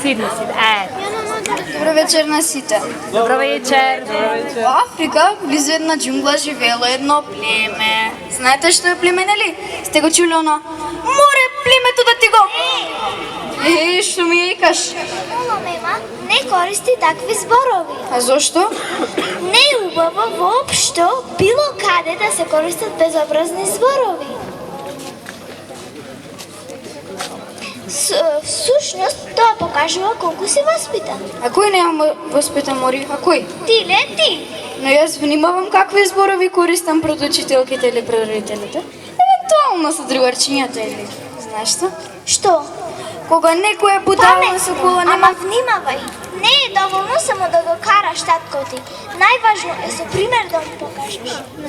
Сидни. Добро вечер на сите. Добро вечер. Во Африка, близу една џунгла живеело едно племе. Знаете што е племе, нели? Сте го чули оно? Море племето да ти го! Што ми викаш? Мема не користи такви зборови. А зошто? Не е убаво воопшто било каде да се користат безобразни зборови. Всушност, тоа покажува колку си воспитан. А кој нема воспитан, Мори? А кој? Ти ле ти? Но јас внимавам какви зборови користам пред учителките или пред родителите. Евентуално со другарчињата или знаеш што? Што? Кога некој е путавал со кола, ама нема... внимавај. Не е доволно само да го караш татко ти. Најважно е со пример да му покажеш.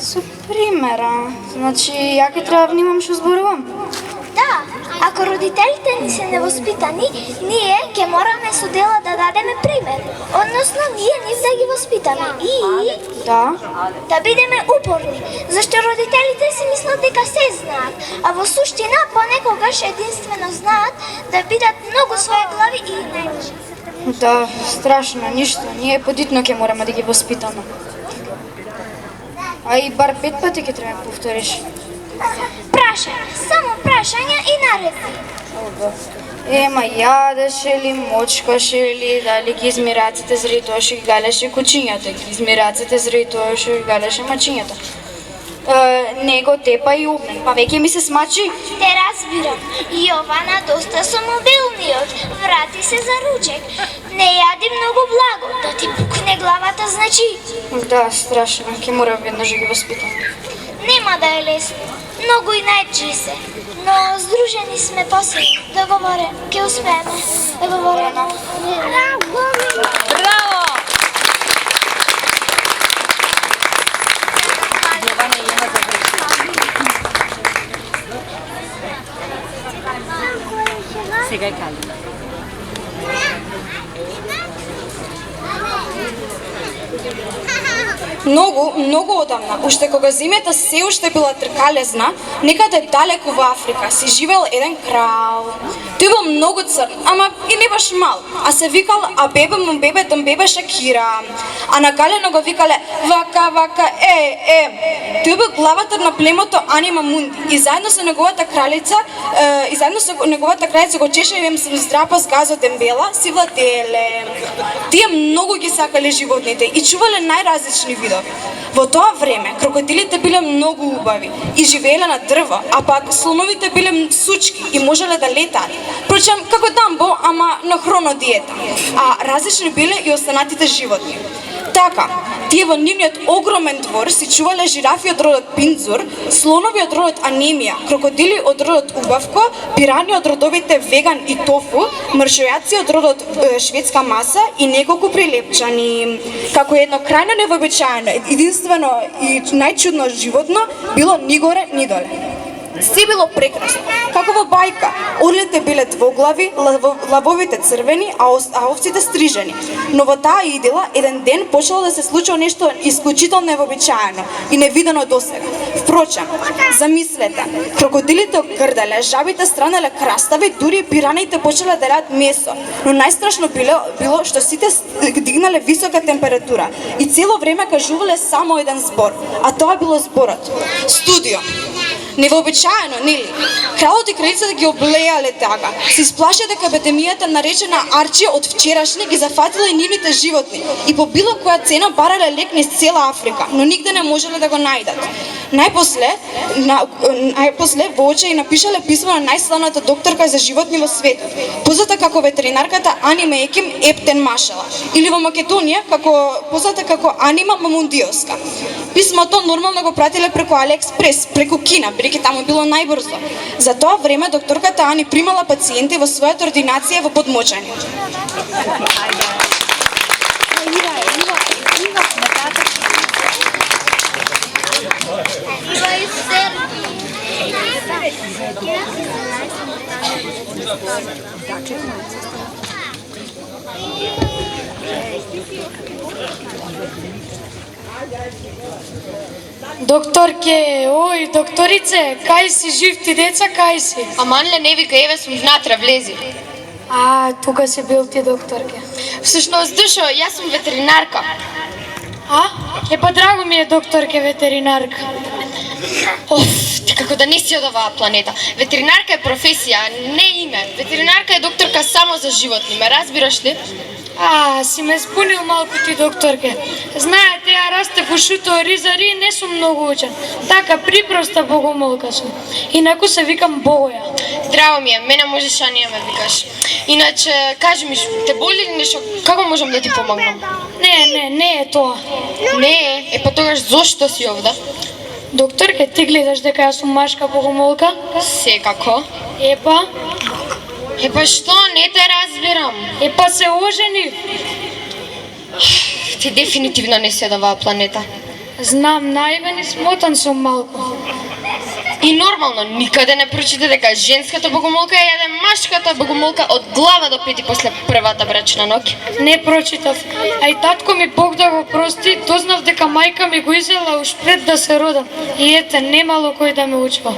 Со примера. Значи, ја ќе треба внимам што зборувам. Да, ако родителите ни се невоспитани, ние ќе мораме со дела да дадеме пример. Односно, ние нив да ги воспитаме. И да бидеме упорни, зашто родителите си мислат дека се знаат, а во суштина понекогаш единствено знаат да бидат многу своји глави и најважи. Да, страшно, ништо. Ние подитно ќе мораме да ги воспитаме. А и бар 5 пати ќе треба да повториш. Прашање, само прашања и наредби. Ема јадеше ли, мочкаше ли, дали ги изми раците заради тоа што ги галеше кучињата, ги изми раците заради тоа што ги галеше мачињата. Него тепа и огнен, па веќе ми се смачи. Те разбирам. Јована доста со мобилниот. Врати се за ручек. Не јади многу благо, да ти пукне главата, значи. Да, страшно, ќе мора веднаш да ги воспитам. Нема да е лесно. Многу и најджи се. Но здружени сме посилни. Договоре, ќе успееме. Договорено. Браво! Сега е кали. Многу одамна, уште кога земјата се уште била тркалезна, некаде далеку во Африка си живеел еден крал. Тој бил многу црн, ама и не баш мал, а се викал Абебе му бебе бебе Шакира. А на галено го викале вака вака Тој бил главата на племето Анима Мунди и заедно со неговата кралица го чеше и им се здрапа с Газо Дембела си владееле. Тие многу ги сакале животните и чувале најразлични видови. Во тоа време крокодилите биле многу убави и живееле на дрво, а пак слоновите биле сучки и можеле да летаат. Прочем како Дамбо, ама на хронодиета. А различни биле и останатите животни. Така, тие во нивниот огромен двор си чувале жирафи од родот Пиндзур, слонови од родот Анемија, крокодили од родот Убавко, пирани од родовите Веган и Тофу, мршојаци од родот Шведска маса и неколку прилепчани. Како едно крајно невообичаено, единствено и најчудно животно било ни горе, ни доле. Се било прекрасно, како во бајка. Орлите биле двоглави, лавовите црвени, а овците стрижени. Но во таа идила еден ден почело да се случува нешто исклучително невообичаено и невидено досега. Впрочем, замислете, крокодилите грделе, жабите странеле крастави, дури пираните почеле да јадат месо. Но најстрашно било што сите дигнале висока температура и цело време кажувале само еден збор, а тоа било зборот студио. Невообичаено, нели? Кралот и кралицата ги облеале така. Се исплашија дека епидемијата наречена Арчи од вчерашни ги зафатила и нивните животни и по било која цена барале лек низ цела Африка, но нигде не можеле да го најдат. Најпосле во очи напишале писмо на најславната докторка за животни во светот, позната како ветеринарката Анима Еким Ептен Машала, или во Македонија позната како Анима Мамундиоска. Писмото нормално го пратиле преку Алиекспрес, преку Кина, бидејќи таму било најбрзо. За тоа време докторката Ани примала пациенти во својата ординација во Подмочани. Докторке, ој, докторице, кај си жив ти деца, кај си? Аманле не вика, еве сум внатре, влези. А, тука си бил ти, докторке. Всушност, Душо, јас сум ветеринарка. А? Па драго ми е, докторке, ветеринарка. Оф, ти како да не си од оваа планета. Ветеринарка е професија, не име. Ветеринарка е докторка само за животни, ме разбираш ли? А, си ме спунил малку ти, докторке. Знаете, ја растев у шуто ризари и не сум многу учен. Така, припроста богомолка сум. Инаку се викам Богоја. Драго ми е, мене можеш а ние ме викаш. Иначе, кажи ми, те боли ли нешто? Како можам да ти помогнам? Не е тоа. Не е, па тогаш зошто си овде? Докторке, ти гледаш дека јас сум машка богомолка? Секако. Епа, Па што, не те разбирам. епа се ожени. Ти дефинитивно не си од оваа планета. Знам, наивен и смотан сум малку. И нормално, никаде не прочита дека женската богомолка е јаде машката богомолка од глава до пети после првата брачна ноќ. Не прочитав. А и татко ми Бог да го прости, дознав дека мајка ми го изела уж пред да се родам. И ете, немало кој да ме учва.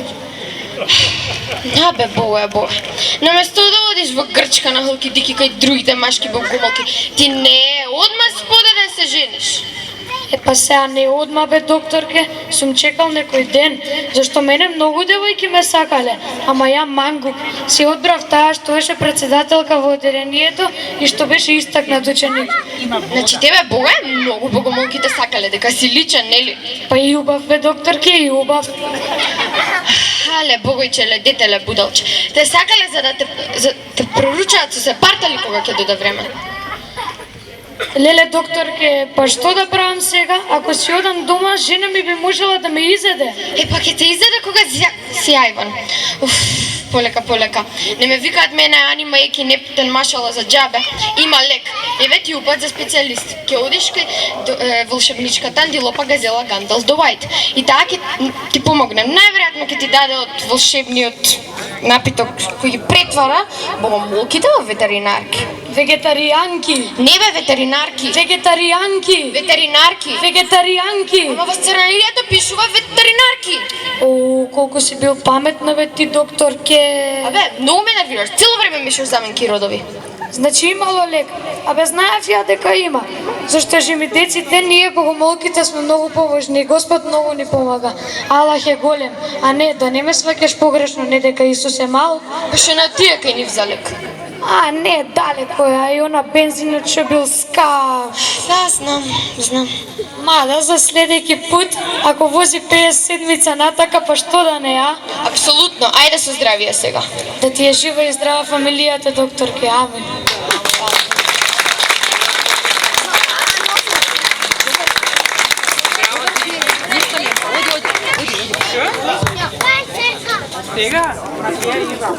Да бе, Боже. Наместо да одиш во Грчка на халки-дики кај другите машки богомолки, ти не одма споде да се жениш. Епа сега не одма бе, докторке, сум чекал некој ден, зашто мене многу девојки ме сакале, ама ја мангуп. Си одбрав таа што беше председателка во одделението и што беше истакнат ученик. Значи тебе, Бога, многу богомолки те сакале, дека си личен, нели? Па и убав бе, докторке, и убав. Але, Богојчеле, детеле, будалче. Те сакале за те проручаат со се партали кога ќе дојде време. Леле, докторке, па што да правам сега? Ако си одам дома, жена ми би можела да ме изеде. Па ќе те изеде кога си јајван. Полека. Не ме викаат мене Ани мајки нептен машала за џабе. Има лек. Еве ти упат за специјалист. Ќе одиш кај волшебничката Антилопа Газела Гандалф до Вајт. И таа ќе ти помогне. Најверојатно ќе ти даде од волшебниот напиток кој ги претвара богомолките во ветеринарки. Вегетаријанки. Не бе ветеринарки. Вегетаријанки. Ветеринарки. Вегетаријанки. Ама во сценаријата пишува ветеринарки. О, колку си бил паметна бе ти, докторке. Абе, многу ме нервираш. Цело време мишаш заменки родови. Значи имало лек. Абе, знаев ја дека има. Зашто же ми деците, ние богомолките сме многу поважни и Господ многу ни помага. Аллах е голем, а не, да не ме сваќаш погрешно, не дека Исус е мал. Беше на тие кај нив за лек. А, не, далеко е, а и она бензинот што бил скап. Да, знам. Мада, за следејќи пут, ако вози 57-ца натака, па што да не, а? Апсолутно, ајде со здравие сега. Да ти е жива и здрава фамилијата, докторке, амен.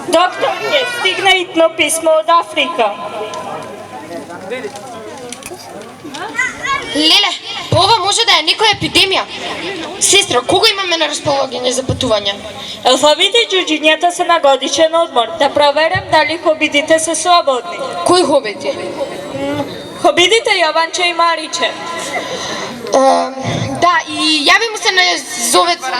Докторке, стигна итно писмо од Африка. Леле, ова може да е некоја епидемија. Сестро, кога имаме на располагање за патување? Елфавите и џуџињата се на годишен одмор. Да проверам дали хобидите се слободни. Кои хобити? Хобидите Јованче и Мариче. Да, и јави му се на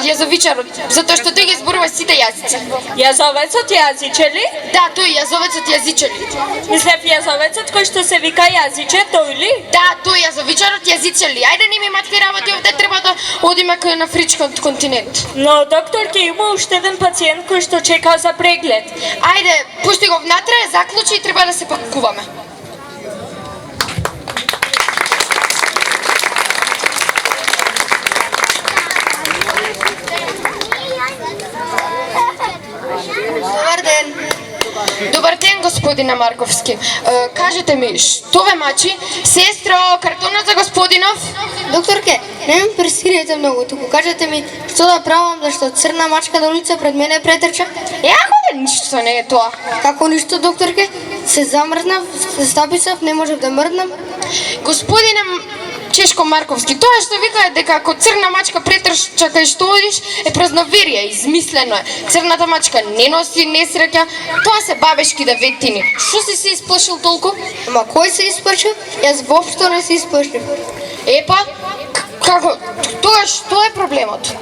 јазовичарот, затоа што тој ги зборува сите јазици. Јазовецот јазиче ли? Да, тој јазовецот јазиче ли? Мислев јазовецот кој што се вика јазиче, тој ли? Да, тој јазовичарот јазиче ли? Ајде не ми матки работи овде, треба да одиме кај на Афричкиот континент. Но, докторке, има уште еден пациент кој што чека за преглед. Ајде, пушти го внатре, заклучи и треба да се пакуваме. Добар ден, господине Марковски. Кажете ми, што ве мачи? Сестро, картонот за господинов? Докторке, не ме пресирайте многу, туку кажете ми што да правам, зашто црна мачка на улица пред мене претрча? Јако да ништо не е тоа. Како ништо, докторке? Се замрзнав, се стаписав, не можев да мрднам. Господине Чешко Марковски, тоа што викаат дека ако црна мачка претрча кај што одиш е празноверие, измислено е. Црната мачка не носи несреќа, тоа се бабешки деветини. Што си се исплашил толку? Ама кој се исплашил? Јас воопшто не се исплашив. Епа, Како? Тоа е проблемот.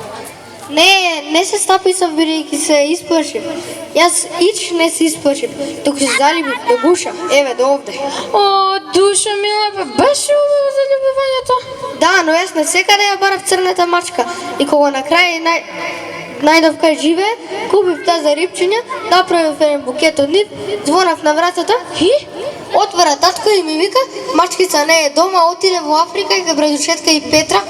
Не се стаписав бидејќи се исплашив. Јас ич не се исплашив, туку се залюбив до гуша, еве до овде. О, душа мила, беше убаво заљубувањето. Да, но јас не секаде ја барав црната мачка и кога на крај најдов кај живее, купив таа за рибчиња, направив еден букет од нив, звонав на вратата и отвора татко и ми вика, мачкица не е дома, отиде во Африка и кај брадушетка и Петра.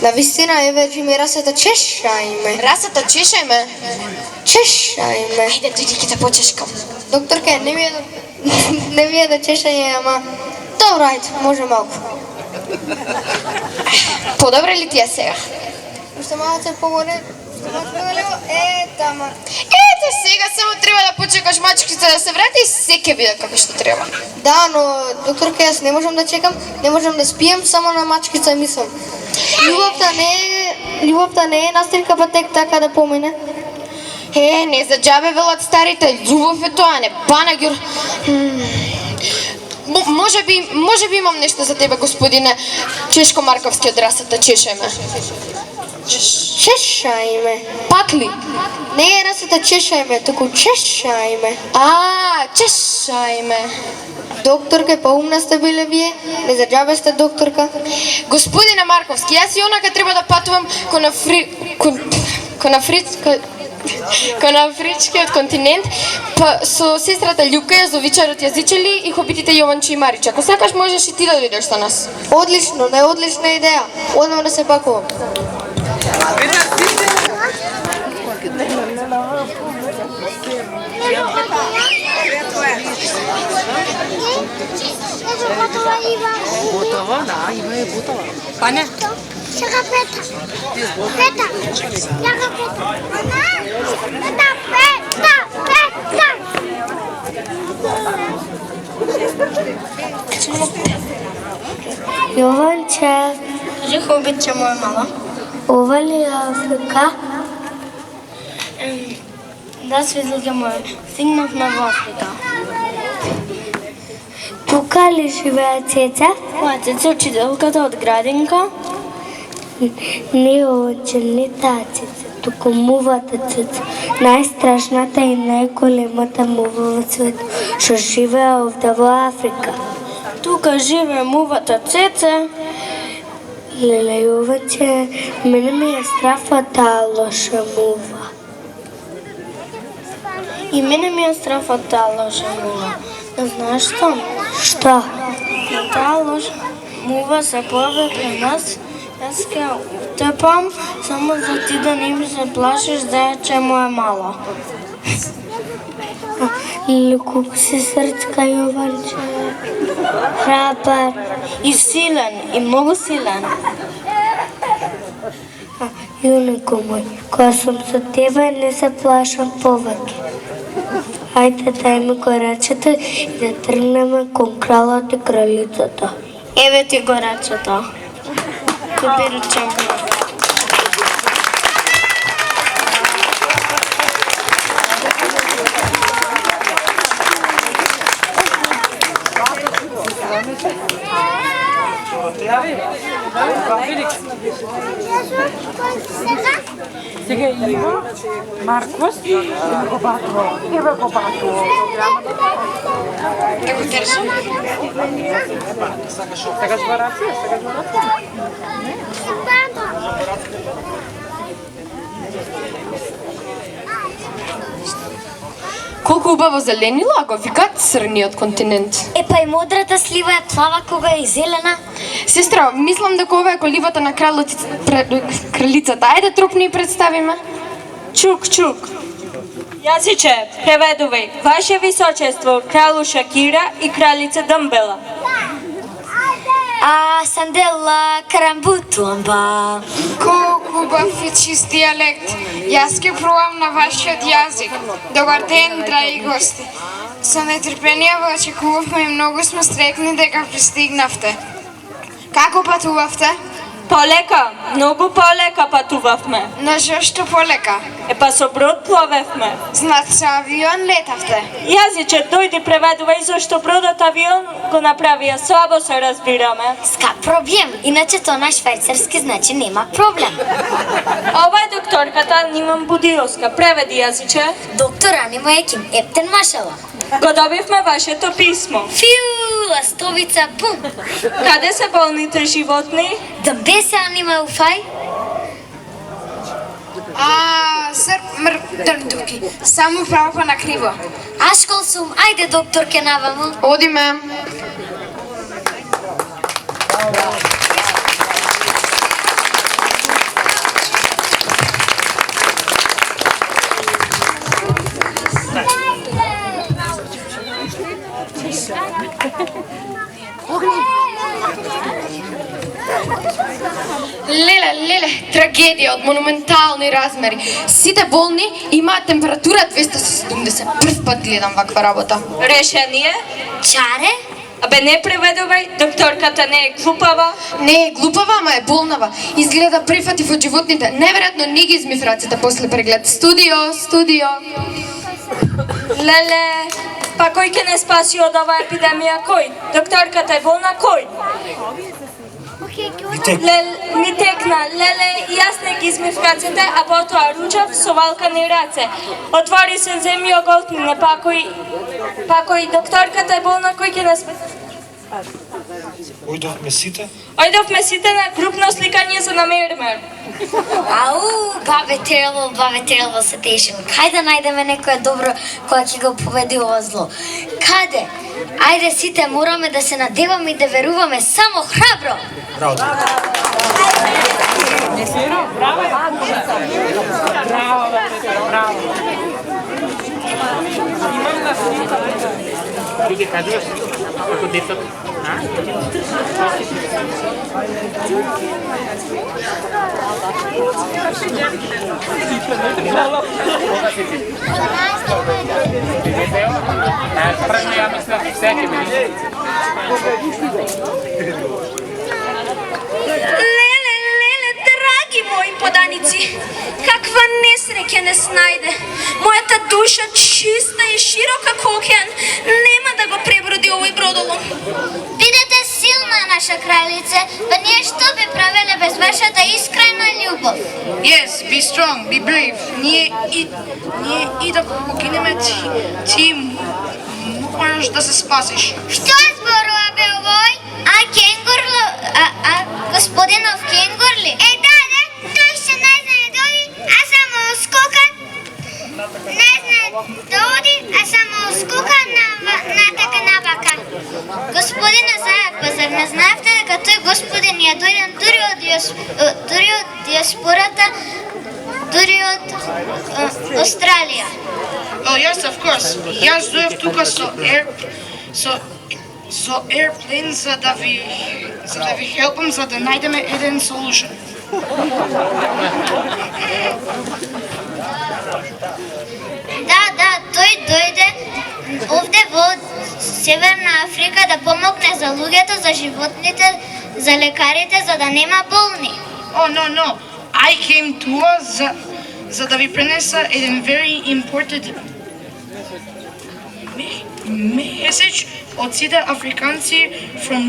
На вистина, еве ми расата чешај ме. Расата чешај ме. Чешај ме. Ајде, дојди ќе те почешкам. Докторке, не ми е да чешање, ама добро, ајде, може малку. Подобре ли ти е сега? Уште малце погоре. Тама. Ете, сега само треба да почекаш мачкица да се врати и се ќе биде како што треба. Да, но докторка, јас не можам да чекам, не можам да спием, само на мачкица мислам. Љубовта не е настилка па тек така да помине. Не за џабе велат старите, љубов е тоа, не панагюр. Може би имам нешто за тебе, господине Чешко Марковски од расата чешај ме. Чешај ме. Пак ли? Не е расата чешај ме, туку чешај ме. Чешај ме. Докторка, поумна сте биле вие, не за џабе сте докторка. Господине Марковски, јас и онака треба да патувам кон Афричкиот континент, па со сестрата Љупка, јазовичарот Јазичели и хобитите Јованче и Мариче. Ако сакаш, можеш и ти да дојдеш со нас. Одлично, не одлична идеја. Однем да се пакувам. Готова, да, има е готова. Пане? Сега Пета. Пета. Сега Пета. Пета. Јованче, Кажи, хобитче моја мала. ова ли е Африка? Да, светлике моја. Стигнавме во Африка. Тука ли живее Цеца? Моја цеца учителката од градинка. Не Јованче, не таа Цеца, туку мувата Цеца. Најстрашната и најголемата мува во светот, што живее овде во Африка. Тука живее мувата Цеца. Леле Јованче, мене ми е страф од таа лоша мува. И мене ми е страф од таа лоша мува. Да знаеш што? Што? Таа лоша мува се појави при нас. Јас ќе утепам, само за ти да не ми се плашиш, зајаче моја мала. Леле, колку си срцка, Јованче. Храбар. И силен, и многу силен. Јунико мој, кога сум со тебе не се плашам повеќе. Ајде дај ми го рачето и да тргнеме кон кралот и кралицата. Еве ти го рачето. Ти беручам. Сега има Маркос, има го батро. Како држам? Сакаш варација? Колку убаво зеленило, ако викаат црниот континент. Епа и модрата слива е плава кога е зелена. Сестра, мислам дека ова е коливата на кралицата. Ајде тропни и представиме. Чук. Јазиче, преведувај. Ваше височество, кралу Шакира и кралица Дамбела. Сандела Карамбутуамба. Колку убав и чист диалект. Јас ќе пробам на вашиот јазик. Добар ден, драги гости. Со нетрпение ве очекувавме и многу сме среќни дека пристигнавте. Како патувавте? Полека, многу полека патувавме. На зашто полека? Па со брод пловевме. Значи со авион летавте. Јазиче дојди преведува и зашто бродот авион го направија, слабо се разбираме. Скап проблем, иначе то на швајцарски значи нема проблем. Ова е докторката Ниман Будиловска, преведи Јазиче. Доктор Ани Мајкин, ептен машала. Го добивме вашето писмо. Фиу, ластовица, пум. Каде се болните животни? Дъмбе се анима уфај? Ср, мр, дърдуки. Само право на криво. Аз школ сум, ајде докторке навамо. Одиме. Леле, трагедија од монументални размери. Сите болни имаат температура 270. Прв пат гледам ваква работа. Решение? Чаре? Абе не преведувај, докторката не е глупава. Не е глупава, ама е болнава. Изгледа прифати во животните. Неверојатно не ги измив рацете после преглед. Студио. Леле, па кој ќе не спаси од оваа епидемија? Кој? Докторката е болна, кој? Ми текна, леле, јас не ги измив рацете, а потоа ручав со валкани раце. Отвори се земја оголтнине, па кој докторката е болна, кој ќе не спаси? Ојдовме сите на групно сликање за намермер. Ау, бабе terrible situation. Кај да најдеме некоја добро која ќе го победи ова зло? Каде? Ајде сите мораме да се надеваме и да веруваме само храбро. Браво. Ти ги кажуваш како децата? Правилно ја мислам всеки ден. Леле, драги мои поданици, каква несреќа не снајде. Мојата душа чиста и широка како океан нема да го преброди овој бродолом. Бидете силна, наша кралице, па ние што би правеле без вашата искрена љубов? Yes, be strong, be brave. Ние и да покинеме ти можеш да се спасиш. Што зборува бе овој? Господинов кенгур ли? Да, тој се не знае да оди, а само скока. Не знае да оди, а само скока натака навака. Господине Зајак, па зар не знаевте дека тој господин ја дојден дури од диаспората, дури од Австралија? Oh yes, of course. Јас дојав тука со airplane за да ви helpам, за да најдеме еден solution. Да, тој дојде овде во Северна Африка да помогне за луѓето, за животните, за лекарите, за да нема болни. Oh no. I came туа за да ви пренеса еден very important message од сите африканци from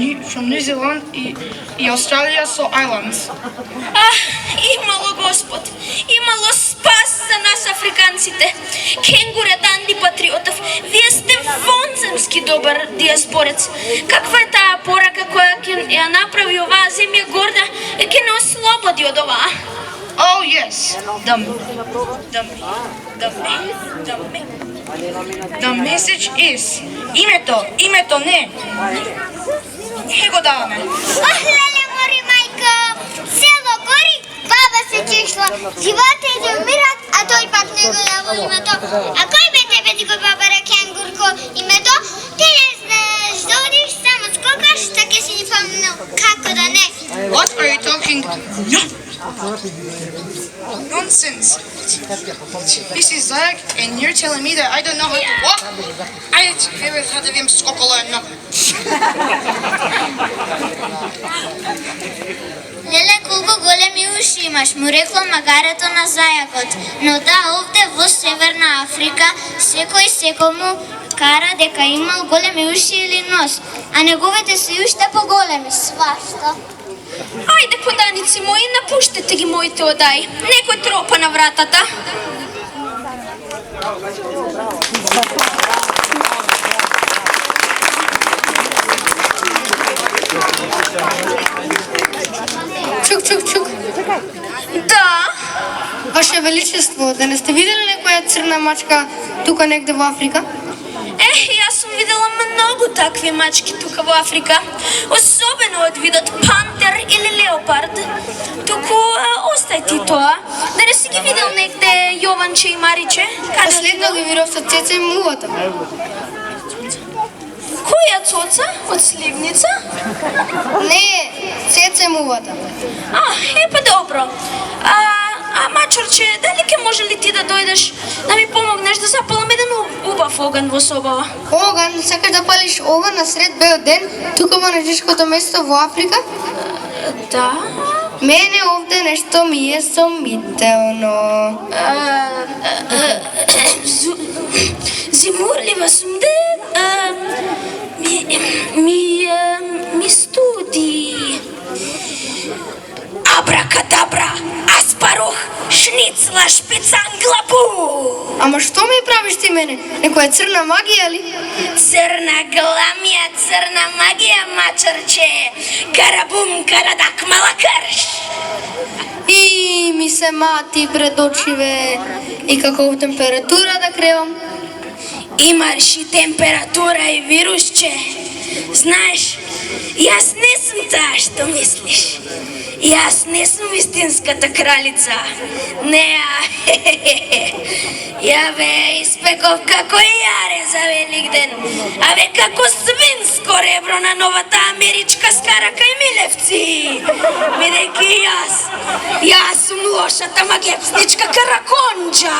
New Zealand и Австралија со Islands. Имало Господ, имало спас за нас африканците. Кенгура Данди Патриотов, вие сте вонземски добар диаспорец. Каква е таа порака која ќе ја направи оваа земја горда и ќе не ослободи од оваа? Oh yes, the message is името не го даваме. Леле, мори мајко, село гори, баба се чешла, животите умират, а тој пак не го дава името. А кој бе тебе ти го бабара кенгурко името? Ти не знаеш да одиш, само скокаш, така си ни помнил како да не. What are you talking? Nonsense. This is Zack, and you're telling me that I don't know how to walk? I never had of him skokola. Леле, колку големи уши имаш, му рекло магарето на зајакот. Но да, овде во Северна Африка, секој секому кара дека имал големи уши или нос, а неговите се уште поголеми, свашта. Ајде, поданици мои, напуштете ги моите одаи. Некој тропа на вратата. Чук. Да. Ваше Величество, да не сте видели некоја црна мачка тука негде во Африка? Јас сум видела многу такви мачки тука во Африка, особено од видот пантер или леопард. Туку остај ти тоа. Да не си ги видел негде Јованче и Мариче? Последно ги видов со Цеца и мувата. Која цоца? Од Сливница? Не, Цеца и мувата. Па добро. Мачорче, дали ке може ли ти да дојдеш да ми помогнеш да запалам еден убав оган во собава? Оган? Сакаш да палиш оган на сред бел ден, тука во најтешкото место во Африка? Да. Мене овде нешто ми е сомнително. Зимурлива сум де. Ми студи. Абракадабра, аспарух, шницла, шпицанглапу. Ама што ми правиш ти мене? Некоја црна магија ли? Црна гламија, црна магија, мачарче. Карабум, карадак, малакарш. И ми се мати пред очиве. И какова температура да кревам? Имаш и температура и вирусче. Знаеш, јас не сум таа што мислиш. Јас не сум вистинската кралица. Не, ја ве испеков како јаре за Великден. А ве како свинско ребро на новата америчка скарака и милевци. Бидејќи јас сум лошата магепсничка караконџа.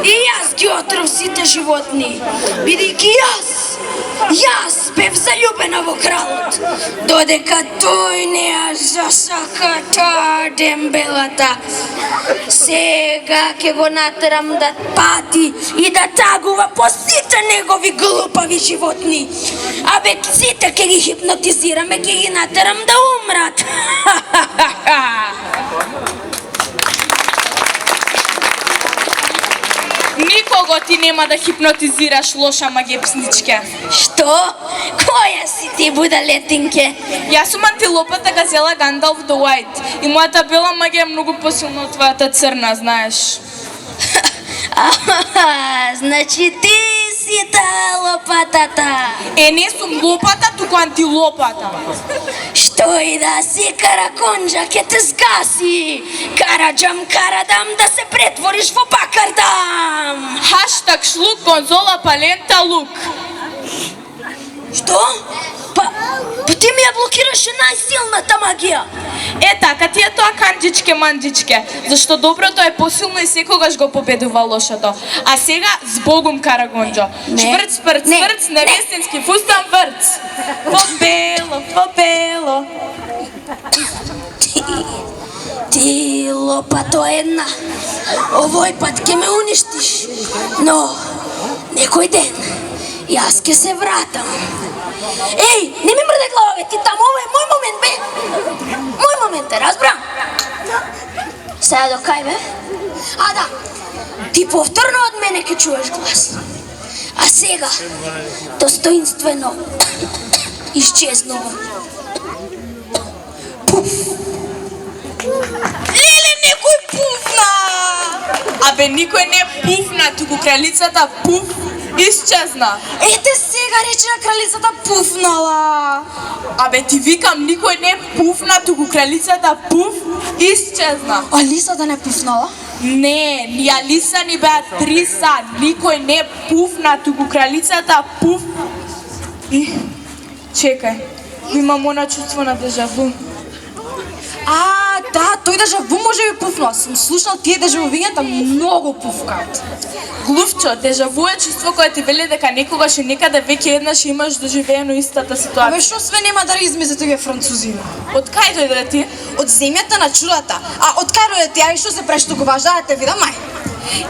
И јас ги отров сите животни. Бидејќи јас бев заљубена во кралот, додека тој не ја засака таа дембелата. Сега ќе го натерам да пати и да тагува по сите негови глупави животни. А бе сите ќе ги хипнотизираме, ќе ги натерам да умрат. Никого ти нема да хипнотизираш, лоша магепсничке. Што? Која си ти, будалетинке? Јас сум антилопата газела Гандалф the White. И мојата бела магија е многу посилна од твојата црна, знаеш. Значи ти си таа лопатата. Не сум лопата, туку антилопата. Што и да си караконџа, ке те сгаси. Караджам, карадам, да се претвориш во бакардам. Хаштаг шлук, гонзола, палента, лук. Што? Па ти ми ја блокираше најсилната магија. Така ти е тоа канџичке манџичке, зашто доброто е посилно и секогаш го победува лошото. А сега збогум карагонџо. Шврц, прц, цврц, невестински фустан врц. По бело. Ти лопато една, овој пат ќе ме уништиш, но некој ден јас ќе се вратам. Еј, не ми мрде глава, бе, ти таму, ова е мој момент, бе. Мој момент е, разбра? Сега до кај, бе? Да, ти повторно од мене ќе чуеш глас. А сега, достоинствено, исчезнувам. Пуф! Леле, некој пуфна! Абе, никој не пуфна, туку кралицата пуф исчезна. Ете сега рече на кралицата пуфнала. Абе, ти викам, никој не пуфна, туку кралицата пуф исчезна. А Лисата не пуфнала? Не, ни Алиса ни Беатриса, никој не пуфна, туку кралицата пуф. И, чекај, имам она чувство на дежаву. Да, тој дежаву може би пуфнал. Сум слушнал тие дежавувањата многу пуфкаат. Глувчо, дежаву е чувство кое ти вели дека некогаш и некаде веќе еднаш имаш доживеено истата ситуација. Абе што све нема да измислите овие французина? Од кај дојде ти? Од земјата на чудата. А од кај дојде ти? Ај што се правиш туку важа да те видам мај?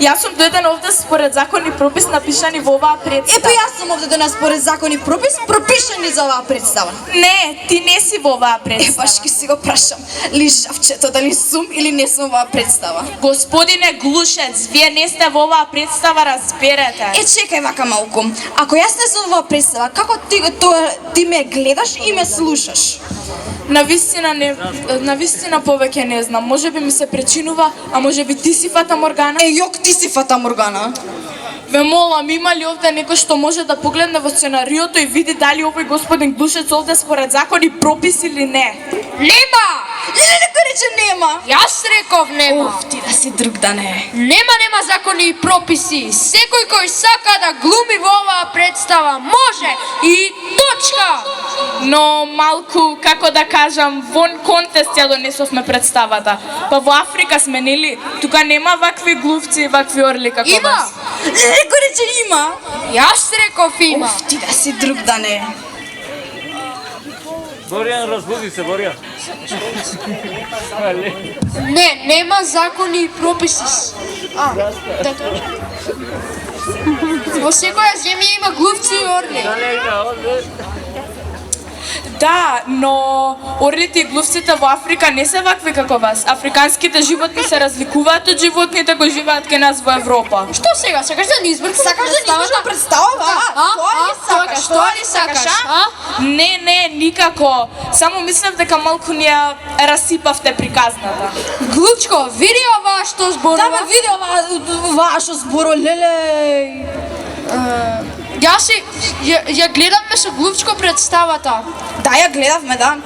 Јас сум дојден овде според закон и пропис напишани во оваа представа. Епа јас сум овде денес според закон и пропис пропишани за оваа представа. Не, ти не си во оваа представа. Баш ки си го прашам, лижавчето, дали сум или не сум во оваа представа? Господине Глушец, вие не сте во оваа представа, разберете. Чекај вака малку. Ако јас не сум во оваа представа, како ти ме гледаш и ме слушаш? Навистина повеќе не знам. Може би ми се причинува, а може би ти си Фата Моргана? Јок, ти си Фата Моргана. Ве молам, има ли овде некој што може да погледне во сценариото и види дали овој господин Глушец овде според закон и пропис или не? Нема! Или некој рече нема? Јас реков нема. Ти да си друг да не. Нема закони и прописи. Секој кој сака да глуми во оваа представа може и точка. Но малку, како да кажам, вон контест ја донесовме представата. Па во Африка сме, нели? Тука нема вакви глувци и вакви орли како Има. вас. Некој рече има? Јас реков има. Ти да си друг да не. Боријан, разбуди се, Боријан. Не, нема закони и прописи. Во секоја земја има глувци и орли. Да, но орлите и глувците во Африка не се вакви како вас. Африканските животни се разликуваат од животните кои живеат кај нас во Европа. Што сега? Сакаш да ни избркаш? Сакаш да ни избркаш представа? Што ли сакаш? Не, никако. Само мислев дека малку ни ја расипавте приказната. Глучко, види оваа што зборува. Да, бе, види оваа што зборува, леле. Јас ја гледавме со Глувчко представата. Да, ја гледавме, да.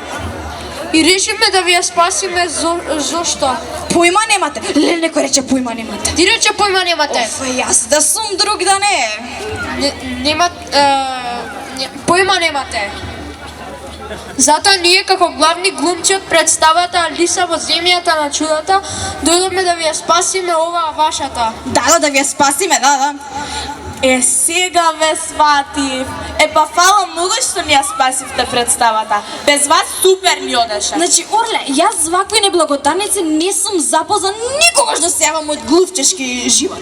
И решивме да ви ја спасиме зошто? Појма немате. Леле, некој рече појма немате. Ти рече појма немате. Јас да сум друг да не. Појма немате. Затоа ние како главни глумци од представата Алиса во земјата на чудата дојдовме да ви ја спасиме оваа вашата. Да ви ја спасиме, да. Сега ве сватив. Па фала многу што ни ја спасивте представата. Без вас супер ни одеше. Значи, Орле, јас вакви неблагодарници не сум запознан никогаш да се јавам од глувчешки живот.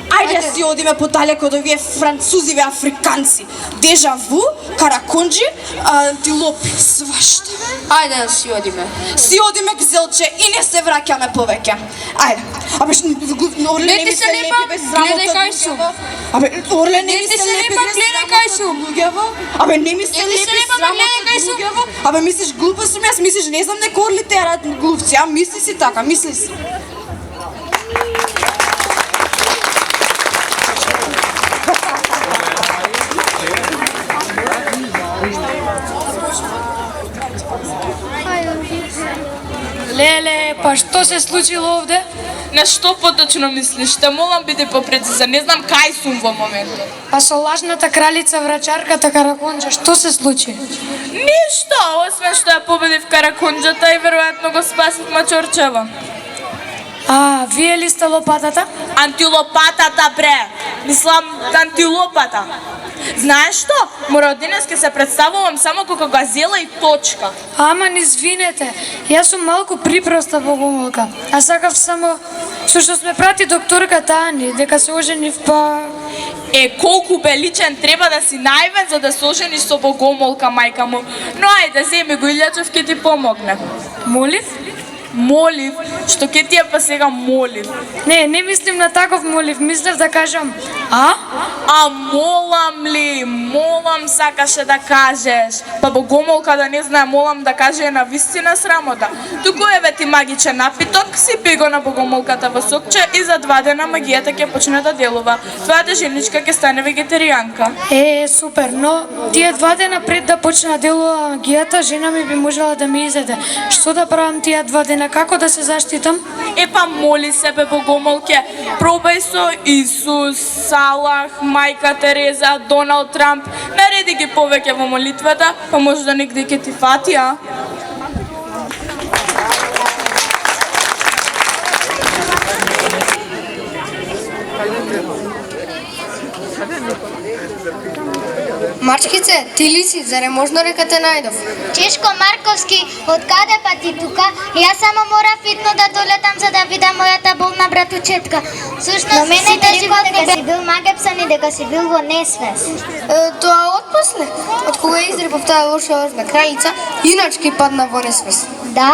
Ајде да си одиме поталека од овие французиве африканци. Дежаву, караконџи, антилопи, свашта. Ајде да си одиме. Си одиме Гзелче и не се враќаме повеќе. Ајде. Абе, Орле, не ми се лепи без гледај кај сум. Абе, Орле, не ми ти се се лепи лепа, без гледај кај сум. Абе, не ми се ти се лепи лепа, гледај кај сум. Абе, мислиш глупа сум јас, мислиш не знам дека орлите јарат глувци, а мисли си така, мисли си. Леле, па што се случило овде? На што поточно мислиш? Те молам биде попрецизен. Не знам кај сум во моментот. Па со лажната кралица врачарката Караконџа, што се случи? Ништо, освен што ја победив Караконџата и веројатно го спасив Мачорчева. А, вие ли сте лопатата? Антилопатата, бре! Мислам, антилопата. Знаеш што? Мора од денес ке се представувам само како газела и точка. Ама не извинете, јас сум малку припроста богомолка. А сакав само со што сме прати докторката Ани, дека се оженив па... Колку беличен треба да си наивен за да се ожениш со богомолка, мајка му. Но ајде, земи го Илјачев, ке ти помогне. Молив? Молив, што ке ти е па сега молив. Не мислим на таков молив, мислев да кажам. А молам ли? Молам сакаше да кажеш. Па богомолка да не знае молам да каже е на вистина срамота. Туку еве ти магичен напиток, си пи го на богомолката во сокче и за 2 дена магијата ќе почне да делува. Твојата женичка ќе стане вегетаријанка. Супер, но тие 2 дена пред да почне да делува магијата, жена ми би можела да ми изеде. Што да правам тие 2 дена? Како да се заштитам? Па моли себе богомолке, пробај со Исус, Салах, мајка Тереза, Доналд Трамп, нареди ги повеќе во молитвата, па може да негде ќе ти фати, а? Мачкице, ти ли си? Заре можно дека те најдов? Чешко Марковски, од каде па ти тука? Јас само морав фитно да долетам за да видам мојата болна братучетка. Сушност, сите живот дека си бил магепсан и дека си бил во несвес. Тоа отпосле, од кога изрепов таа лоша ожна краљица, иначки падна во несвес. Да?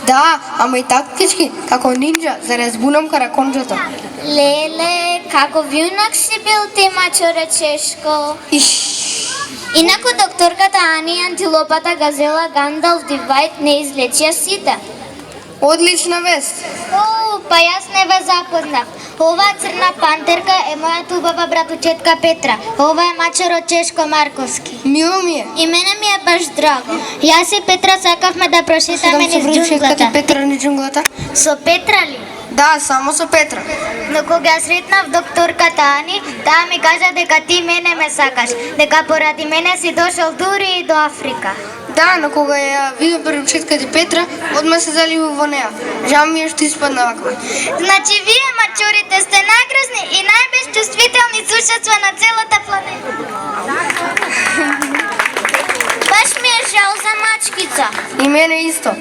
Да, ама и тактички, како нинџа, заре збунам караконџата. Леле, како вјунак си бил ти, мачоре Чешко. Инаку докторката Ани, антилопата, газела, Гандалф, Дивајт не излечија сите. Одлична вест. О, па јас не ве запознав. Оваа црна пантерка е мојата убава братучетка Петра. Ова е мачоро Чешко Марковски. Мило ми е. И мене ми е баш драго. Јас и Петра сакавме да прошетаме низ џунглата. Петра низ џунглата? Со Петра ли? Да, само со Петра. Но кога сретнав докторката Ани, таа ми кажа дека ти мене ме сакаш, дека поради мене си дошол дури и до Африка. Да, но кога ја видов братучетката Петра, одма се заливу во неа. Жал ми е што испадна ваква. Значи вие, мачурите, сте најгрозни и најбесчувствителни сушества на целата планета. Баш ми е жал за мачкица. И мене исто.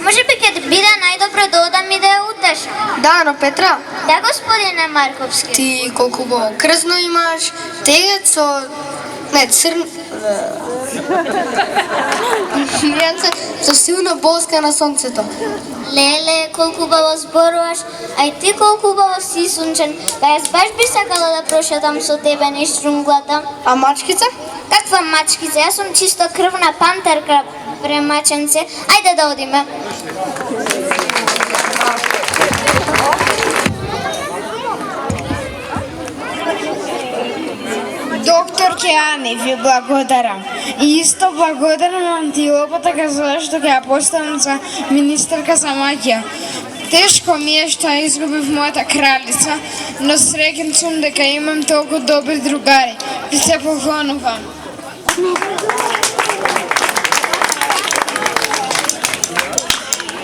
Може би ќе биде најдобро да одам и да ја утешам. Да, но Петра, Да, господине Марковски. ти колку го крзно имаш, тегат со... Не, црн... со силна боска на сонцето. Леле, колку убаво зборуваш, а и ти колку убаво си сунчен. Па јас баш би сакала да прошетам со тебе низ џунглата. А мачкица? Каква мачкица? Јас сум чисто крвна пантерка, премаченце. Ајде да одиме. Доктор Ани, ви благодарам. И исто благодарам на антилопата газела што ќе ја поставам за министерка за магија. Тешко ми е што ја изгубив мојата кралица, но среќен сум дека имам толку добри другари. Ви се поклонувам.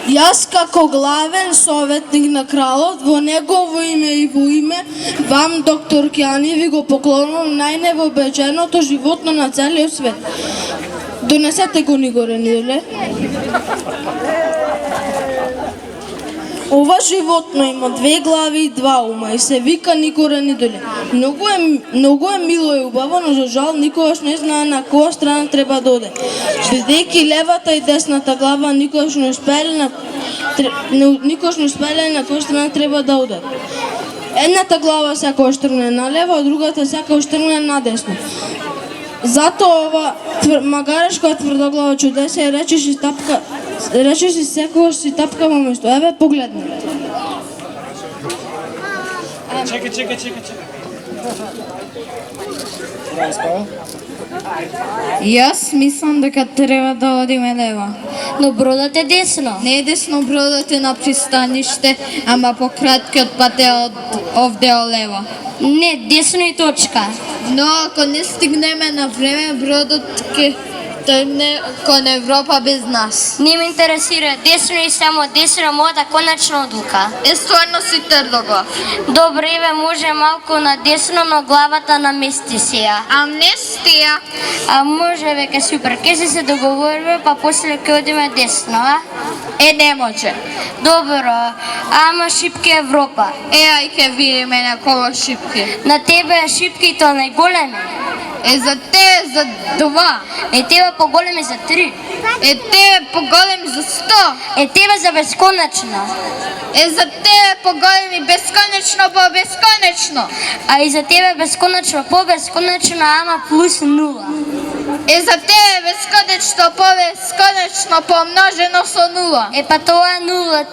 Јас како главен советник на кралот, во негово име и во име вам, доктор Кјани, ви го поклонувам најневообичаеното животно на целиот свет. Донесете го ни горе, ниле? Ова животно има 2 глави и 2 ума и се вика Никоре Нидоле. Многу е мило и убаво, но за жал никогаш не знае на која страна треба да оде. Бидејќи левата и десната глава никогаш не успеале на која страна треба да оде. Едната глава сакаш тргне налево, а другата сакаш тргне надесно. Затоа ова магарешка тврдоглава чудесе рече си секогаш си тапка во место. Еве погледни. Чекай. Јас мислам дека треба да одиме лево. Но бродот е десно. Не е десно, бродот е на пристаниште, ама пократкиот пат е од овде лево. Не, десно и точка. Но ако не стигнеме на време, бродот ќе тргне кон Европа без нас. Не ме интересира, десно и само десно, мојата конечна одлука. Стварно си тврдоглав. Добре, еве може малку на десно, но главата намести се ја. Амнестија. А може веќе супер, ке се договориме, па после ќе одиме десно, а? Не може. Добро, ама шипки Европа. Ај ќе видиме на кого шипки. На тебе шипките најголеми. За те за 2. Тебе поголеми за 3. Те поголеми за 100. Тебе за бесконечно. За те поголеми бесконечно по бесконечно. А и за тебе бесконечно по бесконечно, ама плюс 0. За те бесконечно по бесконечно помножено со 0. Па тоа е 0.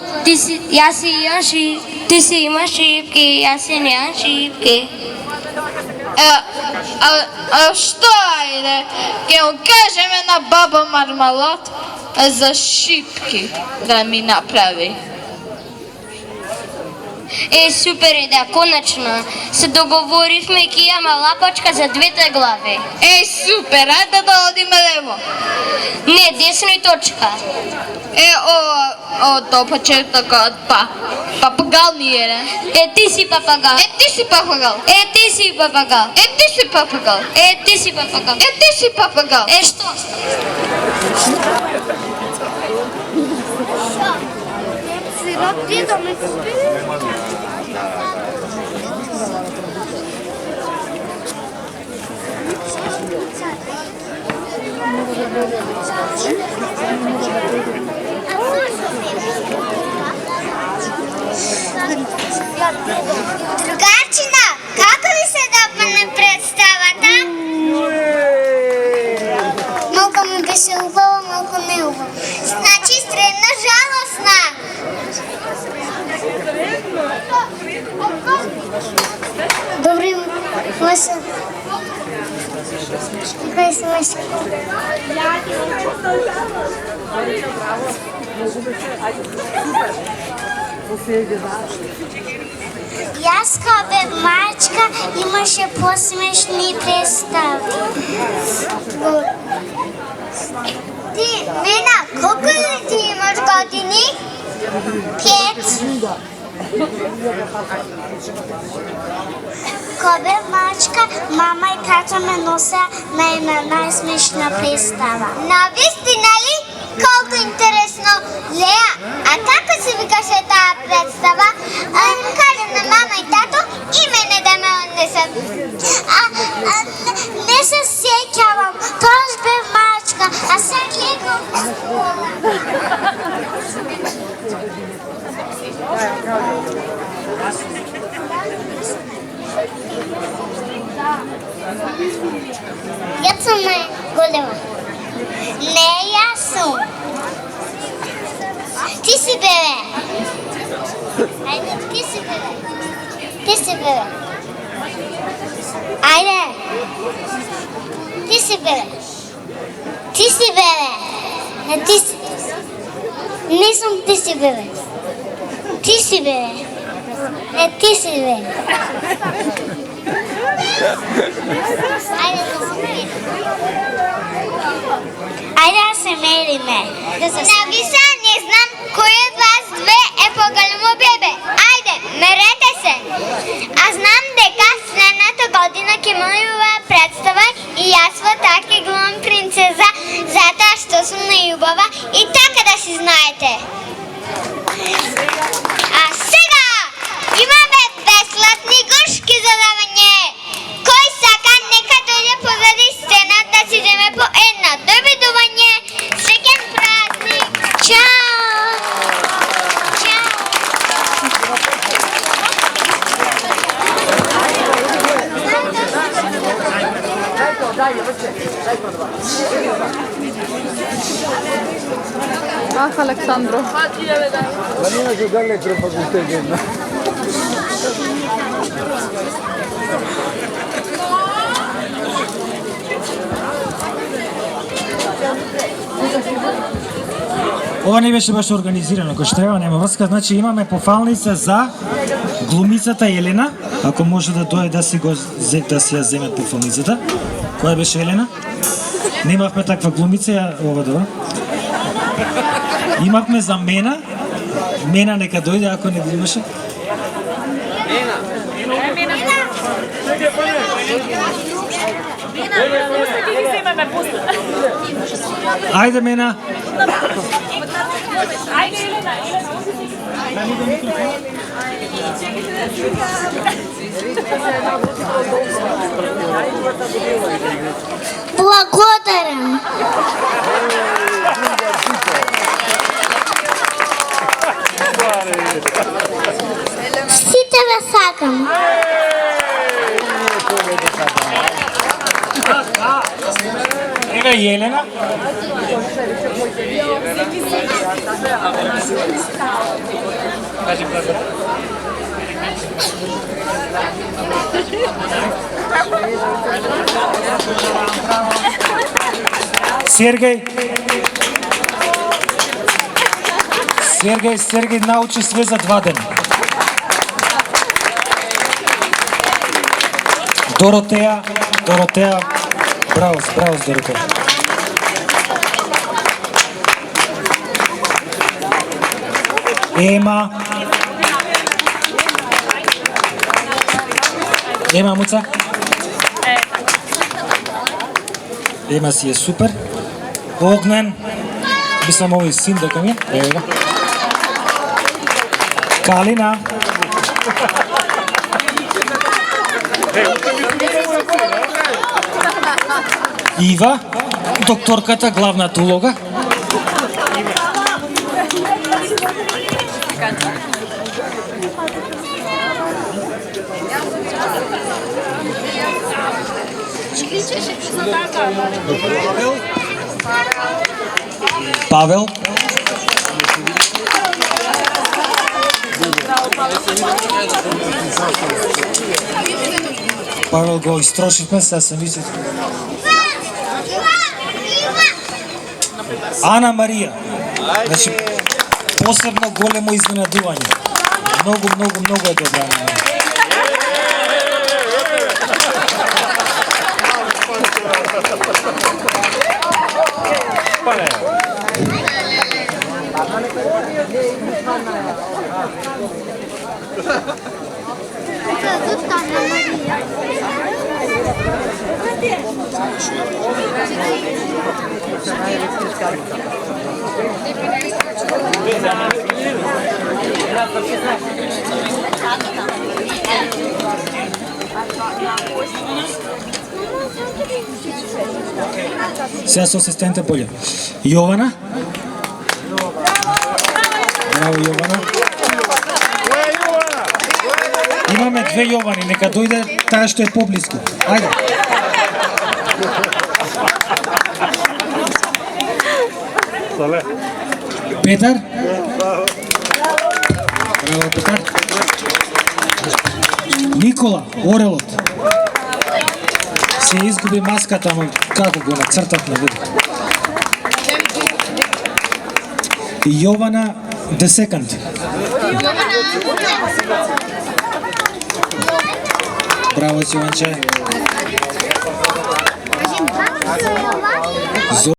Ти си имаш шипки, јас си немам шипки. Што ајде? Ќе му кажеме на баба Мармалот за шипки да ми направи. Супер идея, конечно. Се договоривме и ќе имаме лапачка за двете глави. Супер, ајде да одиме лево. Не, десно и точка. То почетока од папагал ни е. Ти си папагал. Ти си папагал. Ти си папагал. Ти си папагал. Ти си папагал. Ти си папагал. Што? Другарчина, како ви се допадна представата? Малко ми беше убава, малко не убава. Значи средна жалостна. Добре, Маша. Кой си Машка? Јас као бев мачка имаше посмешни представи. Ти, Мена, колку ли ти имаш години? 5. Као бев мачка, мама и тата ме нося на една најсмешна представа. Навистина ли? Колку интересно! Леа, а како се викаше таа представа? Кажа на мама и тато и мене да ме однесат. Не се сеќавам, тоаш бев мачка, а сега гледам школа. Јас сум најголема. Не, јас сум. Ти си бебе. Ајде, ти си бебе. Ти си бебе. Ајде. Ти си бебе. Ти си бебе. Не, ти си. Не сум ти си бебе. Ти си бебе. Не, ти си бебе. Ајде да се мериме. Ајде да се мериме. Нависа, не знам кој од вас две е поголемо бебе. Ајде, мерете се. А знам дека следната година ќе имаме представа и јас во таа ќе гледам принцеза, затоа што сум најубава и така да си знаете. А сега имаме бесплатни гушки за давање. Кој сака нека дојде позади сцена да си земе по една. Довидување. Среќен празник. Чао. Чао. Ах, Александро. Vanima giù dall'elettrofacoltà che no. Ова не беше баш организирано кој што треба, нема врска, значи имаме пофалница за глумицата Елена, ако може да дојде да си го да си ја земе пофалницата. Која беше Елена? Немавме таква глумица, ова добро. Имавме за Мена. Мена нека дојде ако не го имаше. Ајде Мена. Ајде Елена, Благодарам. Сите ве сакам. Ева и Елена. Сергеј научи све за 2 дена. Доротеја, браво, Доротеја. Ема Муца? Ема си е супер. Огнен, би сам овој син дека ми, еве го. Калина. Ива, докторката, главната улога. Павел. Павел го истрошивме, сега съм мислил. Ана Марија. Значи, посебно големо изненадување. Многу е добра Ана Марија. Сега со асистента поле. Јована. Браво, Јована. Имаме две Јовани, нека дојде таа што е поблиску. Ајде. Петар. Браво, Петар. Никола, орелот. Се изгуби маската, ама како го нацртавме, види. Јована the second. Браво, Јованче.